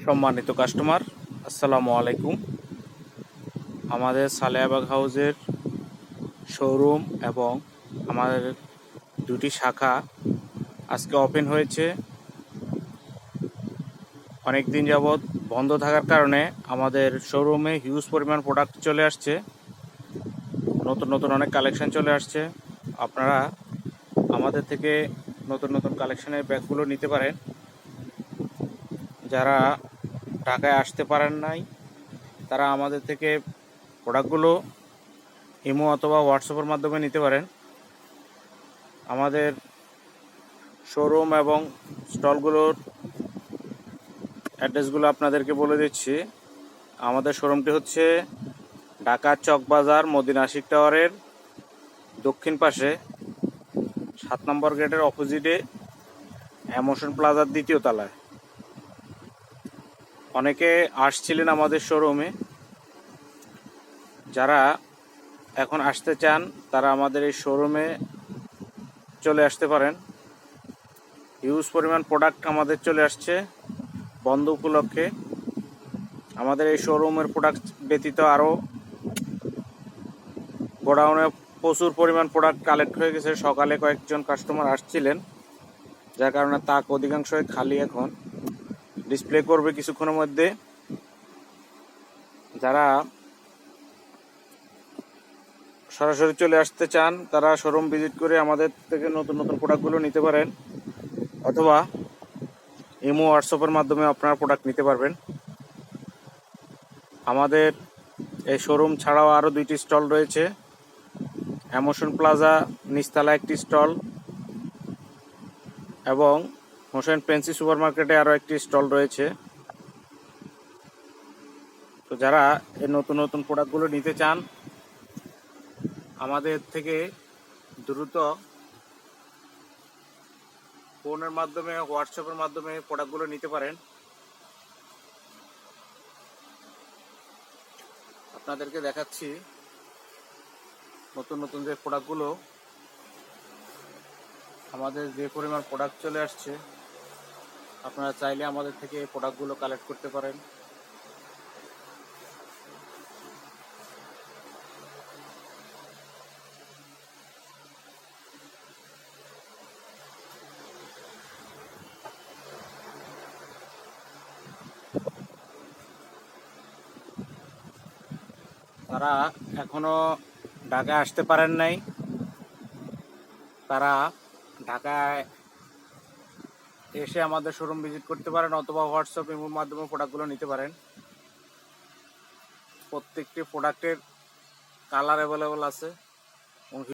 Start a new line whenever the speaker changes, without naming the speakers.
সম্মানিত কাস্টমার, আসসালামু আলাইকুম। আমাদের সালেহাবাগ হাউসের শোরুম এবং আমাদের দুটি শাখা আজকে ওপেন হয়েছে। অনেক দিন যাবৎ বন্ধ থাকার কারণে আমাদের শোরুমে হিউজ পরিমাণ প্রোডাক্ট চলে আসছে, নতুন নতুন অনেক কালেকশন চলে আসছে। আপনারা আমাদের থেকে নতুন নতুন কালেকশনের ব্যাগগুলো নিতে পারেন। যারা ঢাকায় আসতে পারেন নাই তারা আমাদের থেকে প্রোডাক্টগুলো ইমো অথবা হোয়াটসঅ্যাপের মাধ্যমে নিতে পারেন। আমাদের শোরুম এবং স্টলগুলোর অ্যাড্রেসগুলো আপনাদেরকে বলে দিচ্ছি। আমাদের শোরুমটি হচ্ছে ঢাকা চকবাজার মদিনা আশিক টাওয়ারের দক্ষিণ পাশে 7 নম্বর গেটের অপোজিটে এমোশন প্লাজার দ্বিতীয় তলায়। অনেকে আসছিলেন আমাদের শোরুমে, যারা এখন আসতে চান তারা আমাদের এই শোরুমে চলে আসতে পারেন। হিউজ পরিমাণ প্রোডাক্ট আমাদের চলে আসছে বন্ধ উপলক্ষে। আমাদের এই শোরুমের প্রোডাক্ট ব্যতীত আরও গোডাউনে প্রচুর পরিমাণ প্রোডাক্ট কালেক্ট হয়ে গেছে। সকালে কয়েকজন কাস্টমার আসছিলেন, যার কারণে তাক অধিকাংশই খালি। এখন ডিসপ্লে করবে কিছুক্ষণের মধ্যে। যারা সরাসরি চলে আসতে চান তারা শোরুম ভিজিট করে আমাদের থেকে নতুন নতুন প্রোডাক্টগুলো নিতে পারেন, অথবা ইমো হোয়াটসঅ্যাপের মাধ্যমে আপনারা প্রোডাক্ট নিতে পারবেন। আমাদের এই শোরুম ছাড়াও আরও 2টি স্টল রয়েছে। এমোশন প্লাজা নিচতলা একটি স্টল এবং হোসেন পেন্সি সুপার মার্কেটে আরও একটি স্টল রয়েছে। তো যারা এই নতুন নতুন প্রোডাক্টগুলো নিতে চান আমাদের থেকে দ্রুত ফোনের মাধ্যমে হোয়াটসঅ্যাপের মাধ্যমে প্রোডাক্টগুলো নিতে পারেন। আপনাদেরকে দেখাচ্ছি নতুন নতুন যে প্রোডাক্টগুলো, আমাদের যে পরিমাণ প্রোডাক্ট চলে আসছে। আপনারা চাইলে আমাদের থেকে এই প্রোডাক্টগুলো কালেক্ট করতে পারেন। তারা এখনো ঢাকায় আসতে পারেন নাই, তারা ঢাকায় এসে আমাদের শোরুম ভিজিট করতে পারেন, অথবা হোয়াটসঅ্যাপ ইমোর মাধ্যমে প্রোডাক্টগুলো নিতে পারেন। প্রত্যেকটি প্রোডাক্টের কালার অ্যাভেলেবল আছে।